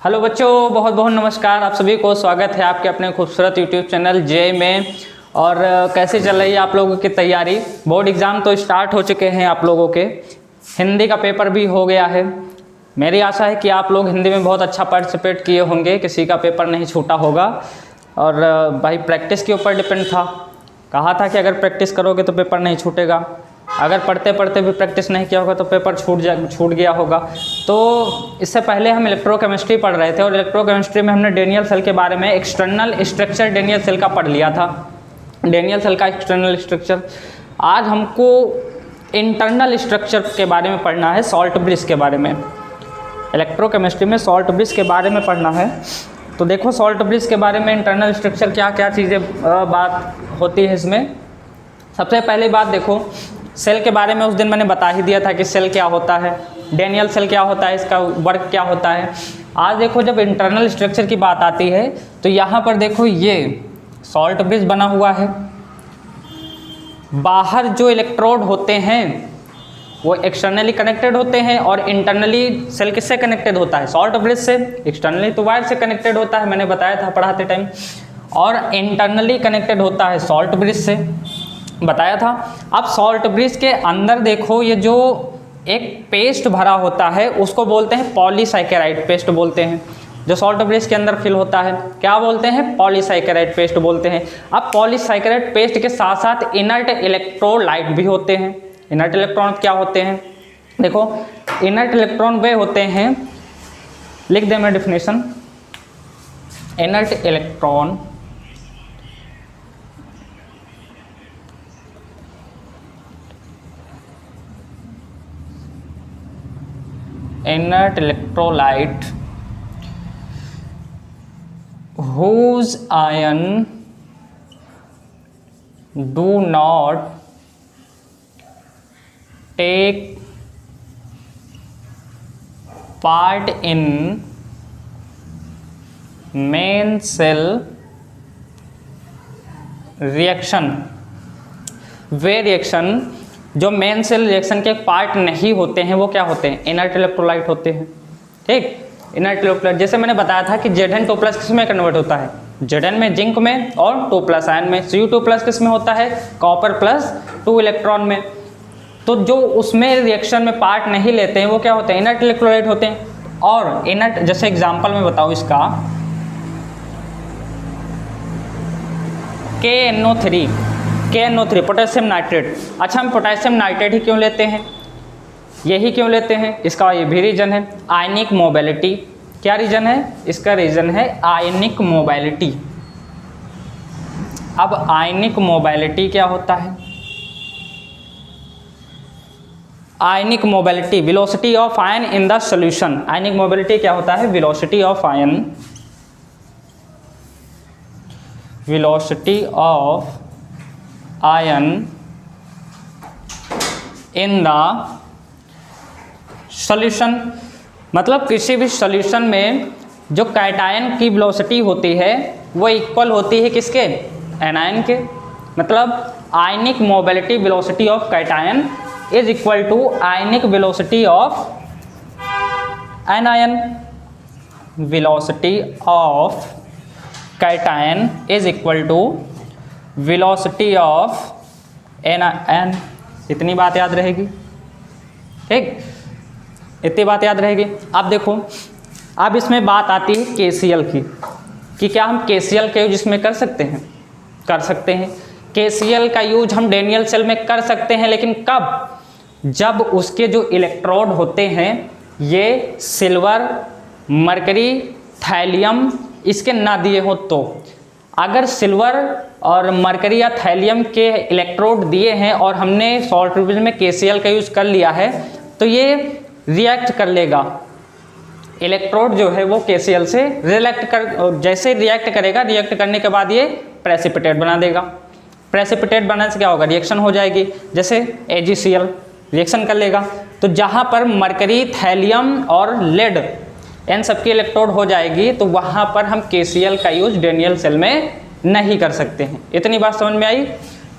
Hello बच्चों, बहुत बहुत नमस्कार। आप सभी को स्वागत है आपके अपने खूबसूरत यूट्यूब चैनल जे में। और कैसे चल रही है आप लोगों की तैयारी? बोर्ड एग्ज़ाम तो स्टार्ट हो चुके हैं आप लोगों के, हिंदी का पेपर भी हो गया है। मेरी आशा है कि आप लोग हिंदी में बहुत अच्छा पार्टिसिपेट किए होंगे, किसी का पेपर नहीं छूटा होगा। और भाई प्रैक्टिस के ऊपर डिपेंड था, कहा था कि अगर प्रैक्टिस करोगे तो पेपर नहीं छूटेगा, अगर पढ़ते पढ़ते भी प्रैक्टिस नहीं किया होगा तो पेपर छूट गया होगा। तो इससे पहले हम इलेक्ट्रोकेमिस्ट्री पढ़ रहे थे और इलेक्ट्रोकेमिस्ट्री में हमने डेनियल सेल के बारे में एक्सटर्नल स्ट्रक्चर डेनियल सेल का पढ़ लिया था, डेनियल सेल का एक्सटर्नल स्ट्रक्चर। आज हमको इंटरनल स्ट्रक्चर के बारे में पढ़ना है, सॉल्ट ब्रिज के बारे में। इलेक्ट्रोकेमिस्ट्री में सॉल्ट ब्रिज के बारे में पढ़ना है। तो देखो सॉल्ट ब्रिज के बारे में इंटरनल स्ट्रक्चर क्या क्या चीज़ें बात होती है इसमें। सबसे पहली बात देखो, सेल के बारे में उस दिन मैंने बता ही दिया था कि सेल क्या होता है, डेनियल सेल क्या होता है, इसका वर्क क्या होता है। आज देखो जब इंटरनल स्ट्रक्चर की बात आती है तो यहाँ पर देखो ये सॉल्ट ब्रिज बना हुआ है। बाहर जो इलेक्ट्रोड होते हैं वो एक्सटर्नली कनेक्टेड होते हैं और इंटरनली सेल किससे कनेक्टेड होता है? सॉल्ट ब्रिज से। एक्सटर्नली तो वायर से कनेक्टेड होता है, मैंने बताया था पढ़ाते टाइम, और इंटरनली कनेक्टेड होता है सॉल्ट ब्रिज से, बताया था। अब सॉल्ट ब्रिज के अंदर देखो ये जो एक पेस्ट भरा होता है उसको बोलते हैं पॉलीसैकेराइड पेस्ट बोलते हैं, जो सॉल्ट ब्रिज के अंदर फिल होता है। क्या बोलते हैं? पॉलीसैकेराइड पेस्ट बोलते हैं। अब पॉलीसैकेराइड पेस्ट के साथ साथ इनर्ट इलेक्ट्रोलाइट भी होते हैं। इनर्ट इलेक्ट्रॉन क्या होते हैं? देखो इनर्ट इलेक्ट्रॉन वे होते हैं, लिख दे मैं definition. Inert electron inert electrolyte whose ion do not take part in main cell reaction। Way reaction जो मेन सेल रिएक्शन के पार्ट नहीं होते हैं वो क्या होते हैं? इनर्ट इलेक्ट्रोलाइट होते हैं। ठीक, इनर्ट इलेक्ट्रोलाइट जैसे मैंने बताया था कि Zn2+ किस में कन्वर्ट होता है? Zn में, जिंक में, और 2+ आयन में। Cu2+ किस में होता है? कॉपर प्लस 2 इलेक्ट्रॉन में। तो जो उसमें रिएक्शन में पार्ट नहीं लेते हैं वो क्या होते हैं? इनर्ट इलेक्ट्रोलाइट होते हैं। और इनर्ट जैसे एग्जाम्पल में बताऊँ इसका, KNO3 पोटेशियम नाइट्रेट। अच्छा, हम पोटेशियम नाइट्रेट ही क्यों लेते हैं? यही क्यों लेते हैं? इसका ये भी रीज़न है, आयनिक मोबिलिटी। क्या रीज़न है? इसका रीज़न है आयनिक मोबिलिटी। अब आयनिक मोबिलिटी क्या होता है? Ionic mobility, velocity of ion in the solution. Ionic mobility क्या होता है? Velocity of ion, velocity of ion in the solution. मतलब किसी भी सॉल्यूशन में जो कैटायन की वेलोसिटी होती है वो इक्वल होती है किसके? एनायन के। मतलब ionic mobility velocity of cation is equal to ionic velocity of anion. Velocity of cation is equal to velocity of an. इतनी बात याद रहेगी, ठीक, इतनी बात याद रहेगी। अब देखो, अब इसमें बात आती है KCl की, कि क्या हम KCl का यूज इसमें कर सकते हैं? कर सकते हैं। KCl का यूज हम डेनियल सेल में कर सकते हैं, लेकिन कब? जब उसके जो इलेक्ट्रोड होते हैं ये सिल्वर, मरकरी, थैलियम इसके ना दिए हो तो। अगर सिल्वर और मरकरी या थैलियम के इलेक्ट्रोड दिए हैं और हमने सॉल्ट ब्रिज में KCl का यूज़ कर लिया है तो ये रिएक्ट कर लेगा। इलेक्ट्रोड जो है वो KCl से जैसे रिएक्ट करेगा, रिएक्ट करने के बाद ये प्रेसिपिटेट बना देगा। प्रेसिपिटेट बनाने से क्या होगा? रिएक्शन हो जाएगी। जैसे AgCl रिएक्शन कर लेगा। तो जहाँ पर मरकरी, थैलियम और लेड इन सबकी इलेक्ट्रोड हो जाएगी तो वहाँ पर हम KCl का यूज डेनियल सेल में नहीं कर सकते हैं। इतनी बात समझ में आई?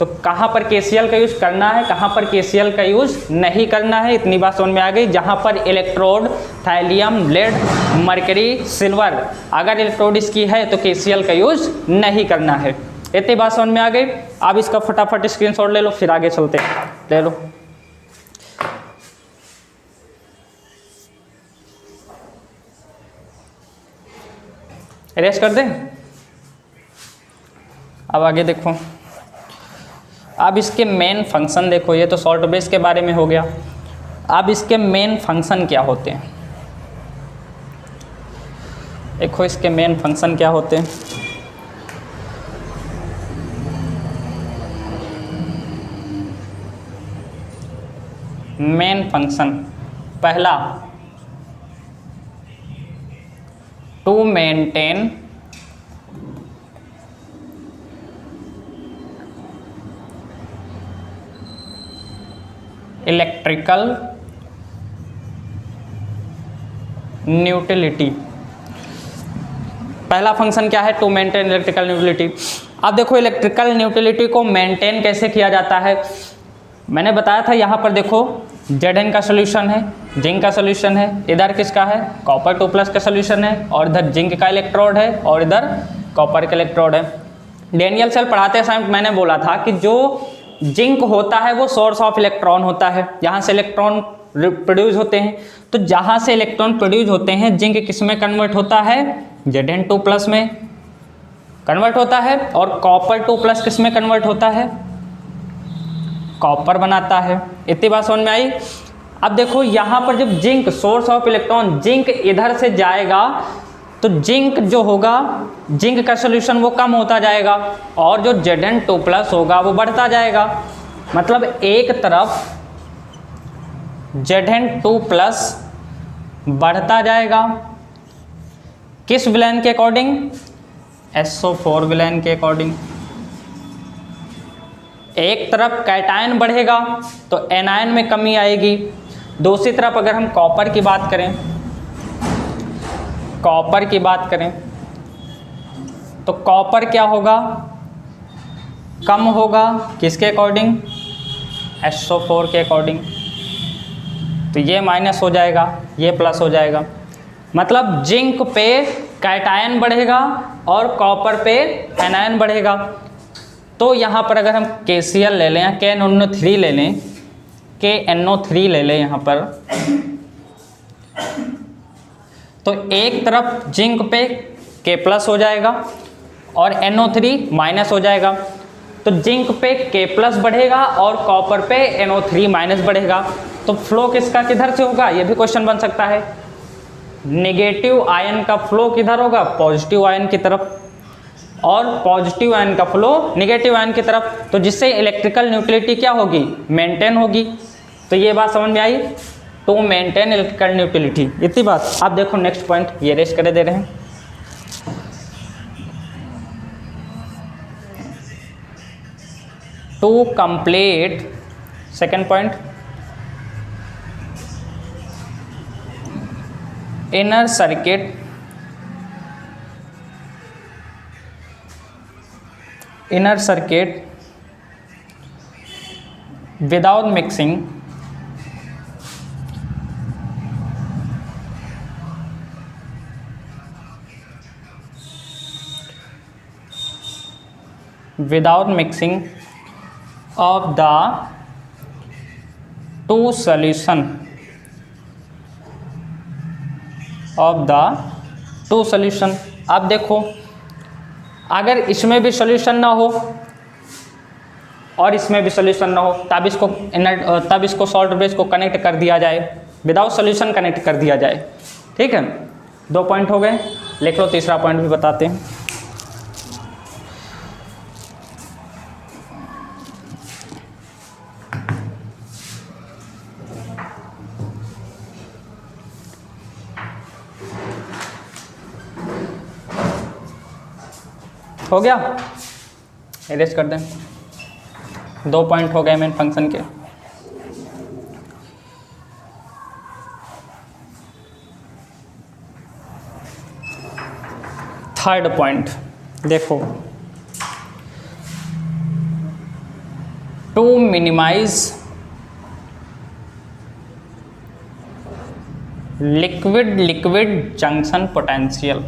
तो कहाँ पर KCl का यूज़ करना है, कहाँ पर KCl का यूज़ नहीं करना है, इतनी बात समझ में आ गई। जहाँ पर electrode thallium, lead, mercury, silver, अगर इलेक्ट्रोड इसकी है तो KCl का यूज़ नहीं करना है। इतनी बात समझ में आ गई। अब इसका फटाफट स्क्रीनशॉट ले लो, फिर आगे चलते हैं। ले लो, इरेज कर दें। अब आगे देखो, अब इसके मेन फंक्शन देखो। ये तो सॉल्ट बेस के बारे में हो गया। अब इसके मेन फंक्शन क्या होते हैं, देखो इसके मेन फंक्शन क्या होते हैं। मेन फंक्शन पहला, टू मेंटेन इलेक्ट्रिकल न्यूट्रलिटी। पहला फंक्शन क्या है, टू मेंटेन इलेक्ट्रिकल न्यूट्रलिटी। अब देखो इलेक्ट्रिकल न्यूट्रलिटी को मेंटेन कैसे किया जाता है। मैंने बताया था यहाँ पर देखो Zn का सोल्यूशन है, जिंक का सोल्यूशन है, इधर किसका है, कॉपर 2+ का सोल्यूशन है, और इधर जिंक का इलेक्ट्रोड है और इधर कॉपर का इलेक्ट्रोड है। डेनियल सेल पढ़ाते समय मैंने बोला था कि जो जिंक होता है वो सोर्स ऑफ इलेक्ट्रॉन होता है, यहाँ से इलेक्ट्रॉन प्रोड्यूस होते हैं। तो जहाँ से इलेक्ट्रॉन प्रोड्यूस होते हैं, जिंक किस में कन्वर्ट होता है, Zn2+ में कन्वर्ट होता है, और कॉपर 2+ किस में कन्वर्ट होता है, कॉपर बनाता है। इतनी बात समझ में आई। अब देखो यहाँ पर जब zinc source of electron, zinc इधर से जाएगा तो जिंक जो होगा, जिंक का सोल्यूशन वो कम होता जाएगा, और जो Zn2+ होगा वो बढ़ता जाएगा। मतलब एक तरफ Zn2+ बढ़ता जाएगा, किस विलेन के अकॉर्डिंग, SO4 विलेन के अकॉर्डिंग। एक तरफ कैटायन बढ़ेगा तो एनायन में कमी आएगी। दूसरी तरफ अगर हम कॉपर की बात करें, कॉपर की बात करें तो कॉपर क्या होगा, कम होगा, किसके अकॉर्डिंग, SO4 के अकॉर्डिंग। तो ये माइनस हो जाएगा, ये प्लस हो जाएगा। मतलब जिंक पे कैटायन बढ़ेगा और कॉपर पे एनायन बढ़ेगा। तो यहाँ पर अगर हम KCl ले लें या KNO3 ले लें, KNO3 ले लें यहाँ पर, तो एक तरफ जिंक पे K+ हो जाएगा और NO3 माइनस हो जाएगा। तो जिंक पे K+ बढ़ेगा और कॉपर पे NO3 माइनस बढ़ेगा। तो फ्लो किसका किधर से होगा, ये भी क्वेश्चन बन सकता है। नेगेटिव आयन का फ्लो किधर होगा, पॉजिटिव आयन की तरफ, और पॉजिटिव आयन का फ्लो नेगेटिव आयन की तरफ। तो जिससे इलेक्ट्रिकल न्यूट्रलिटी क्या होगी, मेंटेन होगी। तो ये बात समझ में आई, टू मेंटेन इलेक्ट्रिकल न्यूट्रलिटी। इतनी बात। आप देखो नेक्स्ट पॉइंट, ये रेस करे दे रहे हैं। To complete, second point, inner circuit without mixing of the two solution। अब देखो अगर इसमें भी सॉल्यूशन ना हो और इसमें भी सॉल्यूशन ना हो, तब इसको सॉल्ट बेस को कनेक्ट कर दिया जाए, विदाउट सॉल्यूशन कनेक्ट कर दिया जाए। ठीक है, 2 पॉइंट हो गए। लिख लो, तीसरा पॉइंट भी बताते हैं। हो गया, इरेज कर दें। 2 पॉइंट हो गए मेन फंक्शन के। थर्ड पॉइंट देखो, to minimise liquid junction potential,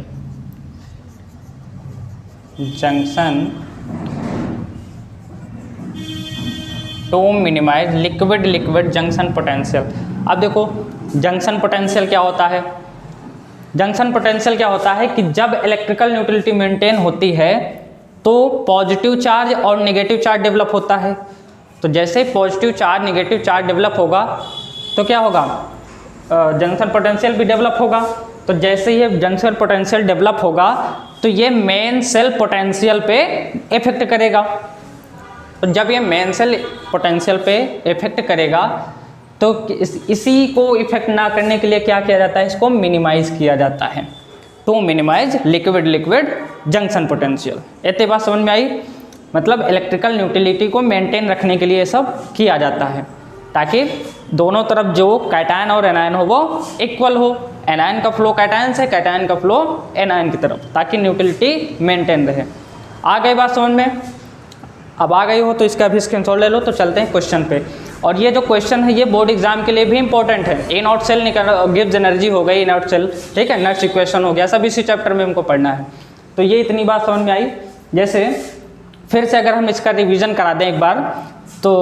to minimise liquid junction potential. अब देखो जंक्शन पोटेंशियल क्या होता है, जंक्शन पोटेंशियल क्या होता है कि जब इलेक्ट्रिकल न्यूट्रलिटी मेंटेन होती है तो पॉजिटिव चार्ज और नेगेटिव चार्ज डेवलप होता है। तो जैसे positive charge negative charge develop होगा तो क्या होगा, जंक्शन पोटेंशियल भी डेवलप होगा। तो जैसे ये जंक्शन पोटेंशियल डेवलप होगा तो ये मेन सेल पोटेंशियल पे इफेक्ट करेगा। तो जब ये मेन सेल पोटेंशियल पे इफेक्ट करेगा तो इसी को इफेक्ट ना करने के लिए क्या किया जाता है, इसको मिनिमाइज किया जाता है, to minimise liquid junction potential. इतनी बात समझ में आई। मतलब इलेक्ट्रिकल न्यूट्रलिटी को मेंटेन रखने के लिए सब किया जाता है ताकि दोनों तरफ जो कैटायन और एनायन हो वो इक्वल हो। एनायन का फ्लो कैटायन से, कैटायन का फ्लो एनायन की तरफ, ताकि न्यूट्रलिटी मेंटेन रहे। आ गई बात समझ में? अब आ गई हो तो इसका भी स्क्रीनशॉट ले लो। तो चलते हैं क्वेश्चन पे। और ये जो क्वेश्चन है ये बोर्ड एग्जाम के लिए भी इंपॉर्टेंट है। ए नॉट सेल गिव्स एनर्जी हो गई, नॉट सेल, ठीक है, नेक्स्ट इक्वेशन हो गया, सब इसी चैप्टर में हमको पढ़ना है। तो ये इतनी बात समझ में आई। जैसे फिर से अगर हम इसका रिवीजन करा दें एक बार, तो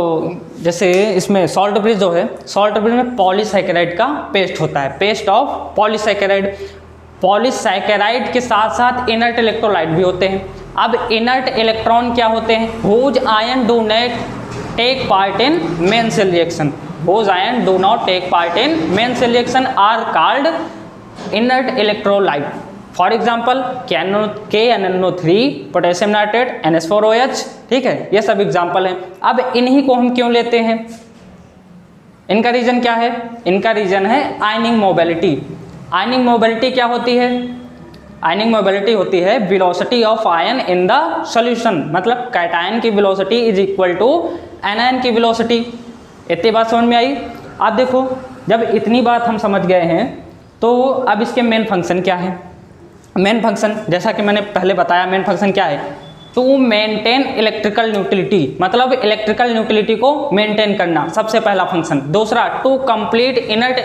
जैसे इसमें सॉल्ट ब्रिज जो है, सॉल्ट ब्रिज में पॉलीसैकेराइड का पेस्ट होता है, पेस्ट ऑफ पॉलीसैकेराइड। पॉलीसैकेराइड के साथ साथ इनर्ट इलेक्ट्रोलाइट भी होते हैं। अब इनर्ट इलेक्ट्रॉन क्या होते हैं, whose ion do not take part in main cell reaction, whose ion do not take part in main cell reaction are called inert electrolyte. For example KNNO3, potassium nitrate, NH4OH, ठीक है, ये सब example हैं। अब इन्हीं को हम क्यों लेते हैं, इनका रीजन क्या है, इनका रीजन है आयनिंग मोबिलिटी। आयनिंग मोबिलिटी क्या होती है, आयनिंग मोबिलिटी होती है velocity of ion in the solution, मतलब कैटायन की velocity is equal to anion की वेलोसिटी। इतनी बात समझ में आई। अब देखो जब इतनी बात हम समझ गए हैं तो अब इसके मेन फंक्शन क्या है। मेन फंक्शन जैसा कि मैंने पहले बताया, मेन फंक्शन क्या है, टू मेंटेन इलेक्ट्रिकल न्यूट्रलिटी, मतलब इलेक्ट्रिकल न्यूट्रलिटी को मेंटेन करना, सबसे पहला फंक्शन। दूसरा to complete inert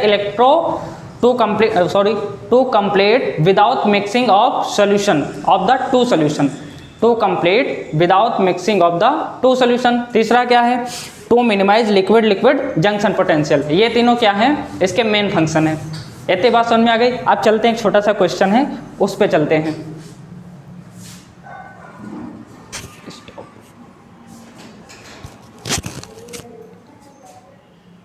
to complete without mixing of solution of the two solution, to complete without mixing of the two solution. तीसरा क्या है, to minimise liquid junction potential. ये तीनों क्या है, इसके मेन फंक्शन है। इतनी बात समझ में आ गई। अब चलते हैं, एक छोटा सा क्वेश्चन है उस पे चलते हैं।